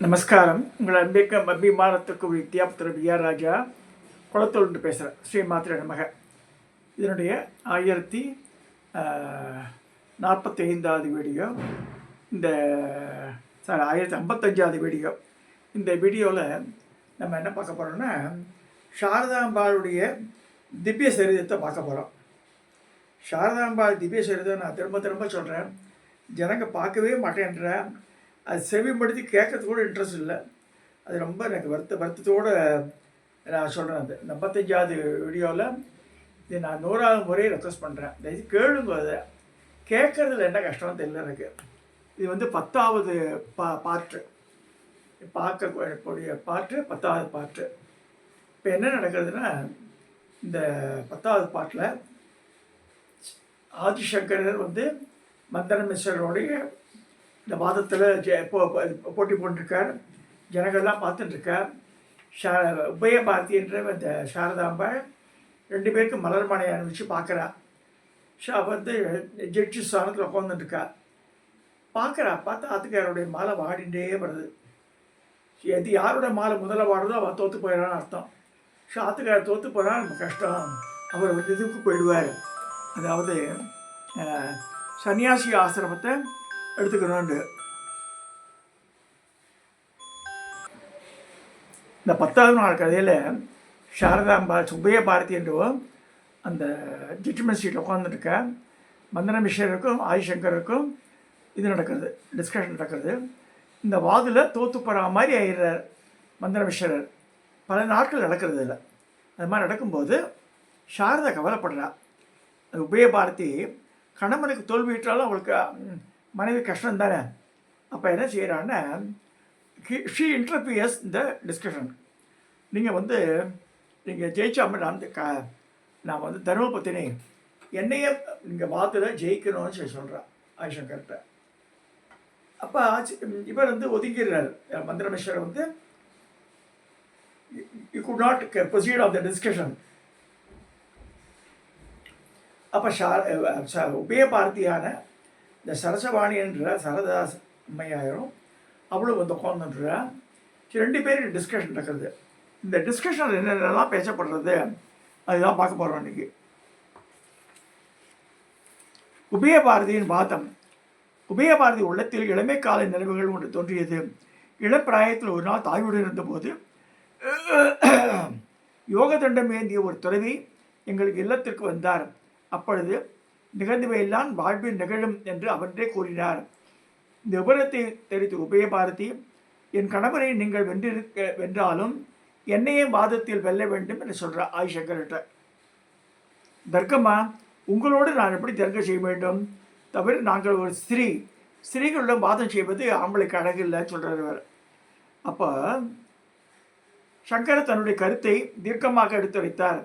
நமஸ்காரம். உங்கள் அன்பிற்கும் அபிமானத்துக்கும் வித்யாபுத்திர பிஆர் ராஜா குளத்தூர்ந்து பேசுகிறேன். ஸ்ரீ மாத்திரை நமக. இதனுடைய 1045வது வீடியோ. இந்த 1055வது வீடியோ. இந்த வீடியோவில் நம்ம என்ன பார்க்க போகிறோம்னா, சாரதாம்பாளுடைய திவ்ய சரிதத்தை பார்க்க போகிறோம். சாரதாம்பாள் திவ்ய சரிதம் நான் திரும்ப திரும்ப சொல்கிறேன், ஜனங்க பார்க்கவே மாட்டேன்றேன். அது செவிப்படுத்தி கேட்கறதுக்கு கூட இன்ட்ரெஸ்ட் இல்லை. அது ரொம்ப எனக்கு வருத்தத்தோடு நான் சொல்கிறேன். அது 55வது வீடியோவில் இது நான் 100வது முறையை ரெக்வஸ்ட் பண்ணுறேன். இது கேளுங்க. அதை கேட்குறதுல என்ன கஷ்டம்னு தெரியல எனக்கு. இது வந்து 10வது பாட்டு பார்க்கக்கூடிய பாட்டு, 10வது பாட்டு. இப்போ என்ன நடக்கிறதுனா, இந்த 10வது பாட்டில் ஆதிசங்கரர் வந்து மந்தன மிஸ்ரருடைய இந்த வாதத்தில் போட்டி போட்டுருக்கார். ஜனங்கள்லாம் பார்த்துட்டுருக்கார். உபயபாரதின்ற இந்த சாரதாம்பாள் 2 பேருக்கு மலர் மாலையை அனுப்பிச்சு பார்க்குறா. வந்து ஜட்ஜி ஸ்தானத்தில் உட்காந்துட்டுருக்கா. பார்த்தா ஆத்துக்காரோடைய மாலை வாடிண்டே வருது. எது யாரோட மாலை முதல்ல வாடுறதோ அவன் தோற்று போயிடறான்னு அர்த்தம். ஆத்துக்காரர் தோற்று போயிடறான், நம்ம கஷ்டம், அவர் வந்து இதுக்கு போயிடுவார். அதாவது சன்னியாசி ஆசிரமத்தை எடுத்துக்கணும்னு. இந்த 10வது நாள் கதையில் சாரதாம்பா உபயபாரதி என்றோ அந்த ஜட்ஜ்மெண்ட் சீட்டில் உட்காந்துருக்க மந்தன மிஸ்ரருக்கும் ஆதிசங்கருக்கும் இது நடக்கிறது, டிஸ்கஷன் நடக்கிறது. இந்த வாதில் தோற்று போகிற மாதிரி ஆயிடுறார் மந்தன மிஸ்ரர். பல நாட்கள் நடக்கிறது இல்லை. அது மாதிரி நடக்கும்போது சாரதா கவலைப்படுறா. அது உபயபாரதி கணவனுக்கு தோல்வியிட்டாலும் அவளுக்கு மனைவி கஷ்டம் தானே. அப்போ என்ன செய்கிறான்னா, ஷீ இன்டர்ஃபியர்ஸ் இந்த டிஸ்கஷன். நீங்கள் ஜெயிச்சாமல் நான் வந்து தர்மபத்தினி என்னையே நீங்கள் வாத்தில் ஜெயிக்கணும்னு சொல்லி சொல்கிறான் ஆதிசங்கர்கிட்ட. அப்போ இவர் வந்து ஒதுங்கிறார். மந்திர மிஸ்ரர் வந்து you could not proceed of the discussion. அப்போ உபயபாரதியான இந்த சரசவாணி என்ற சரதாஸ் அம்மையாயிரும் அவளும் வந்து உட்காந்துன்றா. 2 பேருக்கு டிஸ்கஷன் நடக்கிறது. இந்த டிஸ்கஷன் என்னென்னலாம் பேசப்படுறது அதுதான் பார்க்க போகிறோம் இன்றைக்கி. உபயபாரதியின் வாதம். உபயபாரதி உள்ளத்தில் இளமை கால நினைவுகள் ஒன்று தோன்றியது. இளப்பிராயத்தில் ஒரு நாள் தாயுடன் இருந்தபோது யோக தண்டம் ஏந்திய ஒரு துறவி எங்களுக்கு இல்லத்திற்கு வந்தார். அப்பொழுது நிகழ்ந்தவையெல்லாம் வாழ்வில் நிகழும் என்று அவன்றே கூறினார். இந்த விபரத்தை தெரிவித்த உபயபாரதி, என் கணவரை நீங்கள் வென்றாலும் என்னையே வாதத்தில் வெல்ல வேண்டும் என்று சொல்கிறார் ஆதிசங்கர்கிட்ட. தர்க்கமா, உங்களோடு நான் எப்படி தர்க்கம் செய்ய வேண்டும்? தவிர நாங்கள் ஒரு ஸ்திரீகளுடன் வாதம் செய்வது ஆம்பளைக்கு அழகு இல்லைன்னு சொல்கிறவர். அப்போ சங்கரர் தன்னுடைய கருத்தை தீர்க்கமாக எடுத்துரைத்தார்.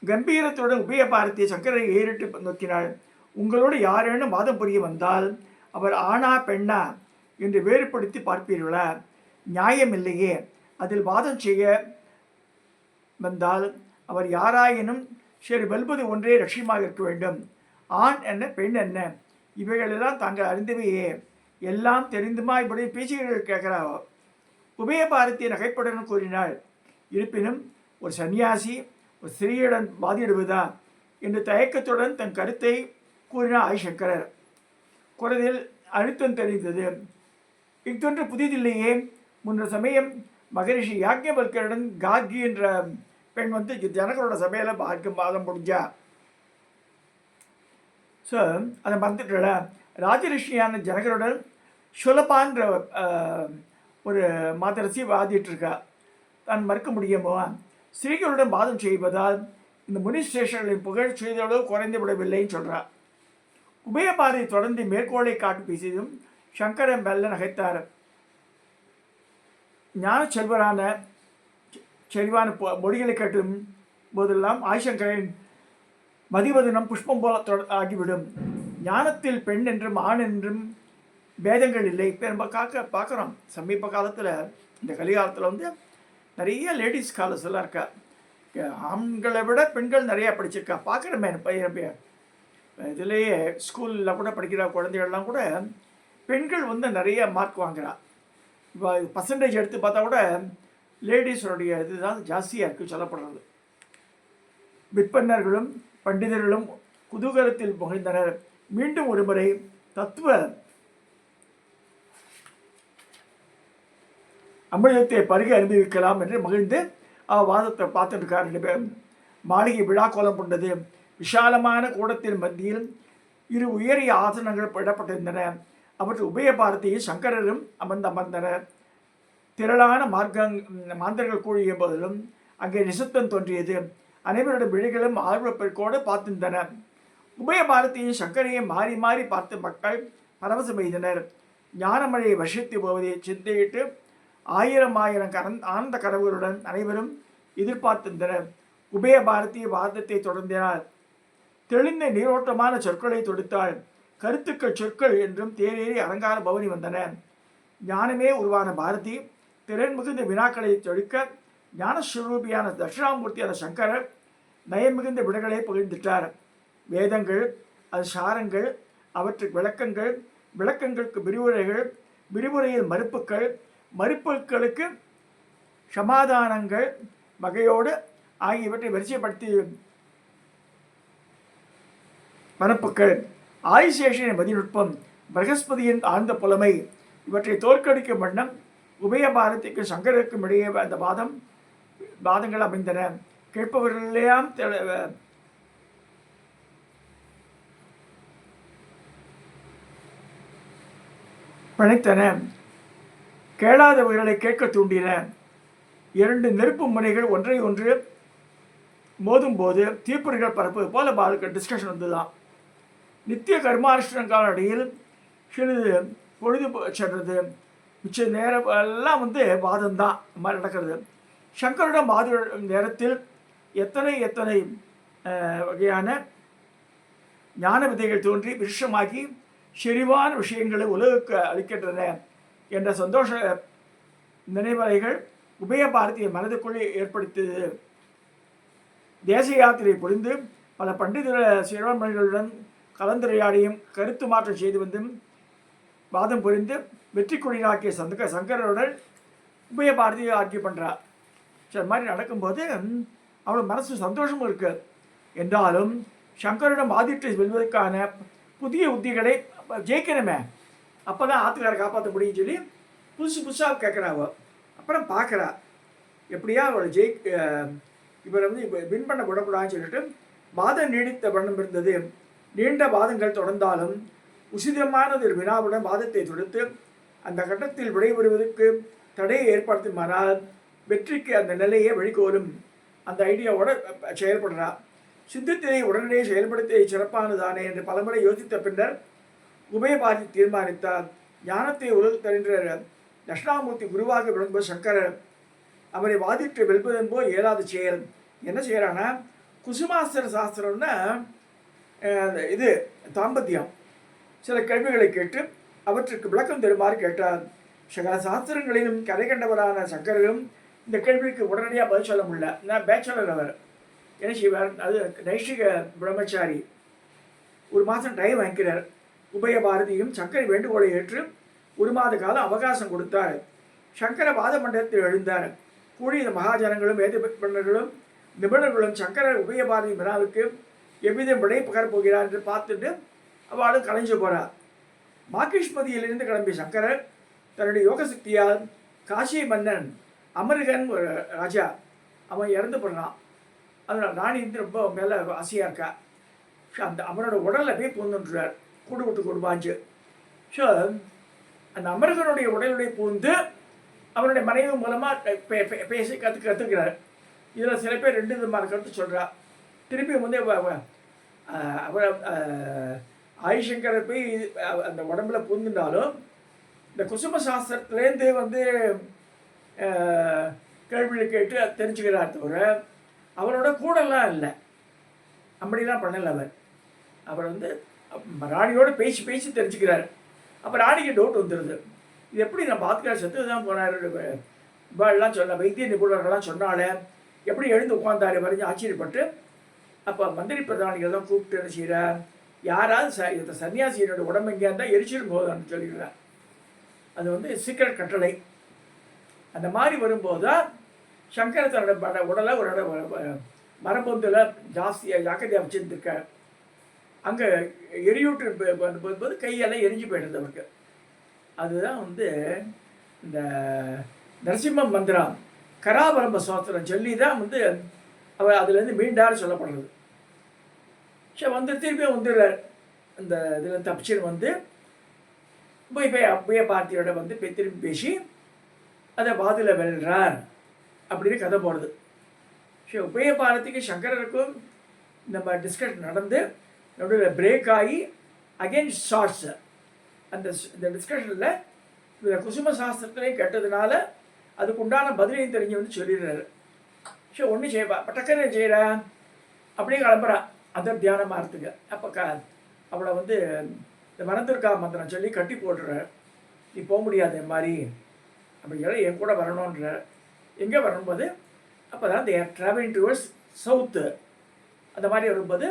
கம்பீரத்துடன் உபயபாரதியை சங்கரை ஏறிட்டு நோக்கினாள். உங்களோடு யாரேனும் வாதம் புரிய வந்தால் அவர் ஆணா பெண்ணா என்று வேறுபடுத்தி பார்ப்பீர்களா? நியாயம் இல்லையே. அதில் வாதம் செய்ய வந்தால் அவர் யாராயினும் சரி வெல்வது ஒன்றே லட்சியமாக இருக்க வேண்டும். ஆண் என்ன பெண் என்ன இவைகளெல்லாம் தாங்கள் அறிந்தவையே, எல்லாம் தெரிந்துமா இப்படி பேச்சுகள் கேட்கிறாவோ? உபயபாரதியை நகைப்புடன் கூறினாள். இருப்பினும் ஒரு சன்னியாசி ஒரு ஸ்திரீயுடன் வாதிடுவதா என்று தயக்கத்துடன் தன் கருத்தை கூறினார் ஆதிசங்கரர். குரலில் அழுத்தம் தெரிந்தது. இத்தொன்று புதிதில்லையே. முன்ற சமயம் மகரிஷி யாக்ஞவல்கருடன் கார்கி என்ற பெண் வந்து ஜனங்களோட சபையில் வாதம் முடிஞ்சா. ஸோ அதை மறந்துட்டல. ராஜரிஷியான ஜனகருடன் சுலபான்ற ஒரு மாதரசி வாதிட்டுருக்கா. தான் மறுக்க முடியுமோ? ஸ்திரீகளுடன் வாதம் செய்வதால் இந்த முனிஸ்ரேஷர்களின் புகழ் செய்தளவு குறைந்து விடவில்லைன்னு சொல்கிறார். உபயபாரதி தொடர்ந்து மேற்கோளை காட்டி பேசியதும் சங்கரன் மெல்ல நகைத்தார். ஞான செல்வான மொழிகளை கேட்டும் போதெல்லாம் ஆதிசங்கரின் மதிவதனம் புஷ்பம் போல ஆகிவிடும். ஞானத்தில் பெண் என்றும் ஆண் என்றும் பேதங்கள் இல்லை. இப்போ நம்ம பார்க்குறோம் சமீப காலத்தில், இந்த கலிகாலத்தில் வந்து நிறைய லேடிஸ் ஸ்காலர்ஸ் எல்லாம் இருக்கா. ஆண்களை விட பெண்கள் நிறையா படிச்சிருக்கா. பார்க்குறமே பையன் இதுலேயே ஸ்கூலில் கூட படிக்கிற குழந்தைகள்லாம் கூட பெண்கள் வந்து நிறைய மார்க் வாங்குறா. இப்போ பர்சன்டேஜ் எடுத்து பார்த்தா கூட லேடிஸோடைய இதுதான் ஜாஸ்தியாக இருக்குது சொல்லப்படுறது. விற்பன்னர்களும் பண்டிதர்களும் குதூகலத்தில் புகழ்ந்தனர். மீண்டும் ஒருமுறை தத்துவ அமிர்தத்தை பருகி அனுபவிக்கலாம் என்று மகிழ்ந்து வாதத்தை பார்த்துட்டு இருக்கார். 2 பேரும் மாளிகை விழா கோலம் கொண்டது. விஷாலமான கூடத்தின் மத்தியில் 2 உயரிய ஆசனங்கள் இடப்பட்டிருந்தன. அவற்றை உபய பாரதியும் சங்கரரும் அமர்ந்தனர். திரளான மாந்தர்கள் கூழிய போதிலும் அங்கே நிசப்தம் தோன்றியது. அனைவருடைய விழிகளும் ஆர்வப்பெருக்கோடு பார்த்திருந்தன. உபய பாரதியும் சங்கரையும் மாறி மாறி பார்த்து மக்கள் பரவசம் எய்தனர். ஞானமழையை வருஷத்து போவதை சிந்தையிட்டு ஆயிரம் ஆனந்த கனவுகளுடன் அனைவரும் எதிர்பார்த்திருந்தனர். உபய பாரதி வாதத்தை தொடர்ந்தார். தெளிந்த நீரோட்டமான சொற்களை தொடுத்தாள். கருத்துக்கள் சொற்கள் என்றும் தேரேறி அலங்கார பவனி வந்தன. ஞானமே உருவான பாரதி திறன் மிகுந்த வினாக்களை தொழிக்க ஞானஸ்வரூபியான தட்சிணாமூர்த்தியான சங்கரர் நயமிகுந்த விடைகளை பகிர்ந்துட்டார். வேதங்கள், அது சாரங்கள், அவற்றுக்கு விளக்கங்கள், விளக்கங்களுக்கு விரிவுரைகள், விரிவுரையில் மறுப்புகள், மறுப்புகளுக்கு சமாதானங்கள் வகையோடு ஆகியவற்றை வரிசைப்படுத்தி மறுப்புகள், ஆதிசேஷனின் மதிநுட்பம், பிரகஸ்பதியின் ஆழ்ந்த புலமை இவற்றை தோற்கடிக்கும் வண்ணம் உபய பாரதிக்கும் சங்கருக்கும் இடையே அந்த வாதங்கள் அமைந்தன. கேட்பவர்களெல்லாம் பிணைத்தன. கேளாதவர்களை கேட்க தூண்டின. 2 நெருப்பு முனைகள் ஒன்றை ஒன்று மோதும் போது தீப்பொறிகள் பரப்புவது போல பாலுக்கு டிஸ்கஷன் வந்துதான். நித்திய கர்மானுஷ்டான இடையில் சிறிது பொழுது சென்றது. மிச்ச நேரம் எல்லாம் வாதம்தான் மாதிரி நடக்கிறது. சங்கரிடம் வாத நேரத்தில் எத்தனை வகையான ஞான விதைகள் தோன்றி விஷமாகி செறிவான விஷயங்களை உலகுக்கு அளிக்கின்றன என்ற சந்தோஷ நினைவலைகள் உபய பாரதிய மனதுக்குள்ளே ஏற்படுத்தியது. தேச யாத்திரை புரிந்து பல பண்டித சிறுவன்களுடன் கலந்துரையாடியும் கருத்து மாற்றம் செய்து வந்தும் வாதம் புரிந்து வெற்றி கொடியாக்கிய சங்கரருடன் உபய பாரதியை ஆர்கியூ பண்ணுறார். சில மாதிரி நடக்கும்போது அவளுக்கு மனசு சந்தோஷமும் இருக்கு. என்றாலும் சங்கரிடம் வாதிட்டு வெல்வதற்கான புதிய உத்திகளை ஜெயிக்கணுமே, அப்போ தான் ஆற்றுக்காரை காப்பாற்ற முடியும்னு சொல்லி புதுசாக கேட்குறாவோ. அப்புறம் பார்க்குறா எப்படியா அவளை இவரை இப்போ வின் பண்ண விடக்கூடாதுன்னு சொல்லிட்டு வாதம் நீடித்த வண்ணம் இருந்தது. நீண்ட வாதங்கள் தொடர்ந்தாலும் உசிதமானது ஒரு வினாவுடன் வாதத்தை தொடுத்து அந்த கட்டத்தில் விடைபெறுவதற்கு தடையை ஏற்படுத்துமானால் வெற்றிக்கு அந்த நிலையை வழிகோலும் அந்த ஐடியாவோட செயல்படுறா. சித்தத்தை உடனடியே செயல்படுத்தி சிறப்பானதானே என்று பலமுறை யோசித்த பின்னர் உபயபாரதி தீர்மானித்தார். ஞானத்தை உலகு தருகின்ற தட்சிணாமூர்த்தி குருவாக விளங்கும்போது சங்கரர் அவரை வாதிட்டு வெல்வதென்போ இயலாத செயல். என்ன செய்யறான்னா, குசுமாஸ்திர சாஸ்திரம்னா இது தாம்பத்தியம். சில கேள்விகளை கேட்டு அவற்றுக்கு விளக்கம் தருமாறு கேட்டார். சகல சாஸ்திரங்களிலும் கரை கண்டவரான சங்கரரும் இந்த கேள்விக்கு உடனடியாக பதில் சொல்ல முடியல. நான் பேச்சுலர் அவர் என்ன செய்வார், அது நைஷ்டிக பிரம்மச்சாரி. 1 மாதம் டைம் வாங்கிக்கிறார். உபய பாரதியும் சங்கரை வேண்டுகோளை ஏற்று 1 மாத காலம் அவகாசம் கொடுத்தார். சங்கர வாத மண்டலத்தில் எழுந்தார். கூடிய மகாஜனங்களும் வேதபண்ணர்களும் நிபுணர்களும் சங்கரர் உபய பாரதி வினாவுக்கு எவ்விதம் விடை பகரப்போகிறார் என்று பார்த்துட்டு அவளும் கலைஞ்சு போகிறார். மாகிஷ்மதியிலிருந்து கிளம்பிய சங்கரர் தன்னுடைய யோக சக்தியால் காசி மன்னன் அமருகன் ஒரு ராஜா அவன் இறந்து போடுறான். அதனால் ராணி ரொம்ப மேலே ஆசையாக இருக்கா. ஸோ அந்த அவனோட உடலில் போய் பூந்துன்றார், கூடு விட்டு கொடுப்பாஞ்சு. ஸோ அந்த அமருகனுடைய உடலுடைய பூந்து அவனுடைய மனைவி மூலமாக பேசி கற்றுக்கிறார். இதில் சில பேர் 2 விதமான கருத்து சொல்கிறா. திருப்பி அவர் ஆதிசங்கரர் போய் அந்த உடம்புல பூந்துட்டாலும் இந்த குசும சாஸ்திரத்துலேருந்து கேள்விகள் கேட்டு தெரிஞ்சுக்கிறார் தவிர அவரோட கூடலாம் இல்லை, அப்படிலாம் பண்ணலை. அவர் ராணியோடு பேசி தெரிஞ்சுக்கிறார். அப்போ ராணிக்கு டவுட் வந்துடுது, இது எப்படி நான் பார்த்துக்கிற செத்து தான் போனார் இவாள்லாம் சொன்ன வைத்திய நிபுணர்கள்லாம் சொன்னாலே எப்படி எழுந்து உட்காந்தாரு வரைஞ்சு ஆச்சரியப்பட்டு அப்போ மந்திரி பிரதானிகள் தான் கூப்பிட்டு என்ன செய்கிறார், யாராவது இந்த சன்னியாசியினோட உடம்பு எங்கேயா இருந்தால் எரிச்சிடும் போதான்னு சொல்லிடுறார். அது வந்து சீக்கிரட் கட்டளை. அந்த மாதிரி வரும்போது தான் சங்கர் தன்னோட உடலை ஒரு இடம் மரபொந்தில் ஜாஸ்தியாக ஜாக்கிரதையாக வச்சுருந்துருக்க. அங்கே எரியூட்டு போது கையெல்லாம் எரிஞ்சு போயிடுது அவருக்கு. அதுதான் வந்து இந்த நரசிம்ம மந்திரம் கராவரம்ப சோத்திரம் சொல்லி தான் வந்து அவர் அதுலேருந்து மீண்டார் சொல்லப்படுறது. சரி வந்து திருப்பியும் வந்துடுறார். இந்த இதில் தப்பிச்சுன்னு வந்து போய் அப்பயே பார்த்தியோட வந்து திரும்பி பேசி அதை வாதில் வெல்றார் அப்படின்னு கதை போடுது. சரி உபய பாரதிக்கு சங்கரருக்கும் நம்ம டிஸ்கஷன் நடந்து நடுவில் பிரேக் ஆகி அகெயின் ஷார்ட்ஸ். இந்த டிஸ்கஷனில் இந்த குசும சாஸ்திரத்திலையும் கேட்டதுனால அதுக்கு உண்டான பதிலையும் தெரிஞ்சு வந்து சொல்லிடுறாரு. சரி ஒன்றும் செய்வா டக்குன்னு செய்கிறா அப்படியே கிளம்புறான் அந்த தியானமாகறதுக்கு. அப்போ அவளை வந்து இந்த வனதுர்கா மந்திரம் சொல்லி கட்டி போடுற, நீ போக முடியாது என் மாதிரி அப்படிங்கிற, என் கூட வரணுன்ற. எங்கே வரும்போது அப்போ தான் இந்த ட்ராவலிங் டுவர்ட்ஸ் சவுத்து அந்த மாதிரி வரும்போது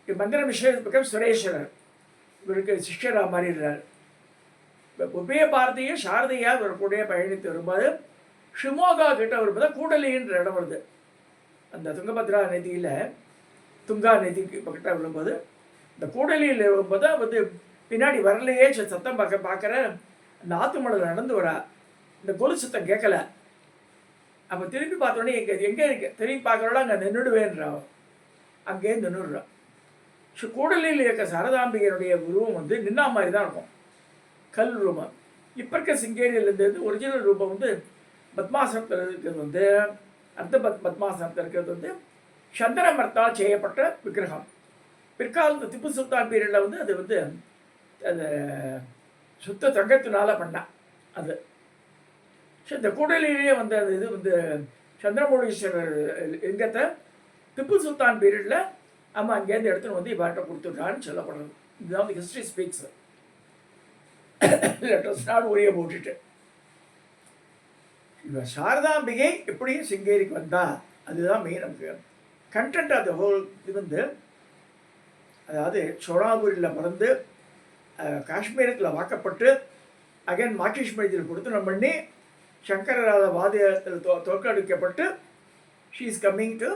மந்திர விஷயம் சுரேஸ்வரர் இவருக்கு சிஷ்யராக மாறிடுறார். உபய பாரதியும் சாரதையாக இவருடைய பயணித்து வரும்போது ஷிமோகா கிட்ட வரும்போது கூடலின்ற இடம் வருது. அந்த துங்கபத்ரா நதியில் துங்கா நதிக்கு கிட்ட வரும்போது இந்த கூடலியில் வரும்போது தான் வந்து பின்னாடி வரலையே சத்தம் பார்க்குற அந்த ஆத்துமலை நடந்து வரா. இந்த கொலு சத்தம் கேட்கல. அப்போ திரும்பி பார்த்தோன்னே எங்கே இருக்கு திரும்பி பார்க்குறோட அங்கே நின்றுடுவேன்றான். அங்கேயே நின்றுடுறான். ஸோ கூடலில் இருக்க சாரதாம்பிகையினுடைய உருவம் வந்து நின்னா மாதிரி தான் இருக்கும், கல் ரூபம். இப்போ இருக்க சிங்கேரியிலேருந்து ஒரிஜினல் ரூபம் வந்து பத்மாசனத்தில் இருக்கிறது வந்து பத்மாசனத்தில் இருக்கிறது வந்து சந்திரமர்த்தால் செய்யப்பட்ட விக்கிரகம். பிற்காலத்து திப்பு சுல்தான் பீரியடில் வந்து அது வந்து அந்த சுத்த தங்கத்தினால பண்ணான் அது. ஸோ இந்த கூடலிலேயே வந்து அது இது வந்து சந்திரமௌலீஸ்வரர் லிங்கத்தை திப்பு சுல்தான் பீரியடில் அம்மா அங்கேருந்து எடுத்துன்னு வந்து இவாட்ட கொடுத்துட்றான்னு சொல்லப்படுறது. இதுதான் வந்து history speaks. Letters not worry about it. இப்போ சாரதாம்பிகை எப்படியும் சிங்கேரிக்கு வந்தா அதுதான் மெயின். நமக்கு கண்டென்ட் ஆஃப் த ஹோல் இது வந்து அதாவது சோழாபுரியில் பிறந்து காஷ்மீரத்தில் வாக்கப்பட்டு அகைன் மார்க்சிஸ்ட் மைதியில் கொடுத்தனம் பண்ணி சங்கரராத வாதியத்தில் தோற்கடிக்கப்பட்டு she is coming to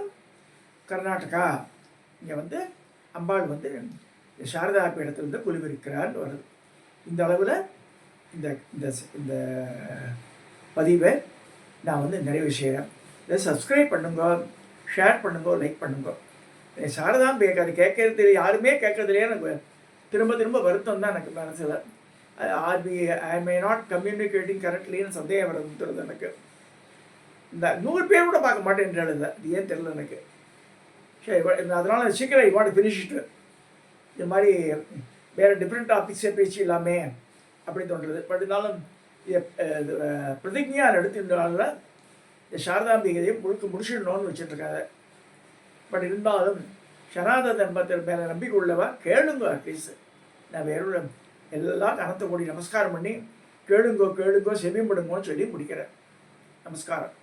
Karnataka. இங்கே வந்து அம்பாள் வந்து சாரதா பீடத்திலிருந்து குழுவிருக்கிறான்னு வருது. இந்த அளவில் இந்த இந்த இந்த பதிவை நான் வந்து நிறைவு செய்கிறேன். இதை சப்ஸ்கிரைப் பண்ணுங்க, ஷேர் பண்ணுங்க, லைக் பண்ணுங்க. சாரதாம்பிகை அது கேட்கறது யாருமே கேட்கறதுலையே எனக்கு திரும்ப திரும்ப வருத்தம் தான் எனக்கு மனசில். ஐ மே நாட் கம்யூனிகேட்டிங் கரெக்ட்லின்னு சந்தேகம் வருது எனக்கு. இந்த 100 பேர் கூட பார்க்க மாட்டேன்றாள். இது ஏன் தெரியல எனக்கு. சரி அதனால் சீக்கிரம் ஐ வாண்ட் ஃபினிஷ் இட். இது மாதிரி வேறு டிஃப்ரெண்ட் டாபிக்ஸே பேச்சு இல்லாமே அப்படி தோன்றுறது. பட் இருந்தாலும் பிரதிஜா எடுத்துனால இந்த சாரதாம்பிகையை முடிச்சிடணும்னு வச்சுட்ருக்காங்க. பட் இருந்தாலும் சனாத தர்மத்தில் மேலே நம்பிக்கை உள்ளவா கேளுங்க. அட்லீஸ்ட் நான் வேறு எல்லாம் கனத்தை கூடி நமஸ்காரம் பண்ணி கேளுங்கோ செவிப்படுங்கோன்னு சொல்லி முடிக்கிறேன். நமஸ்காரம்.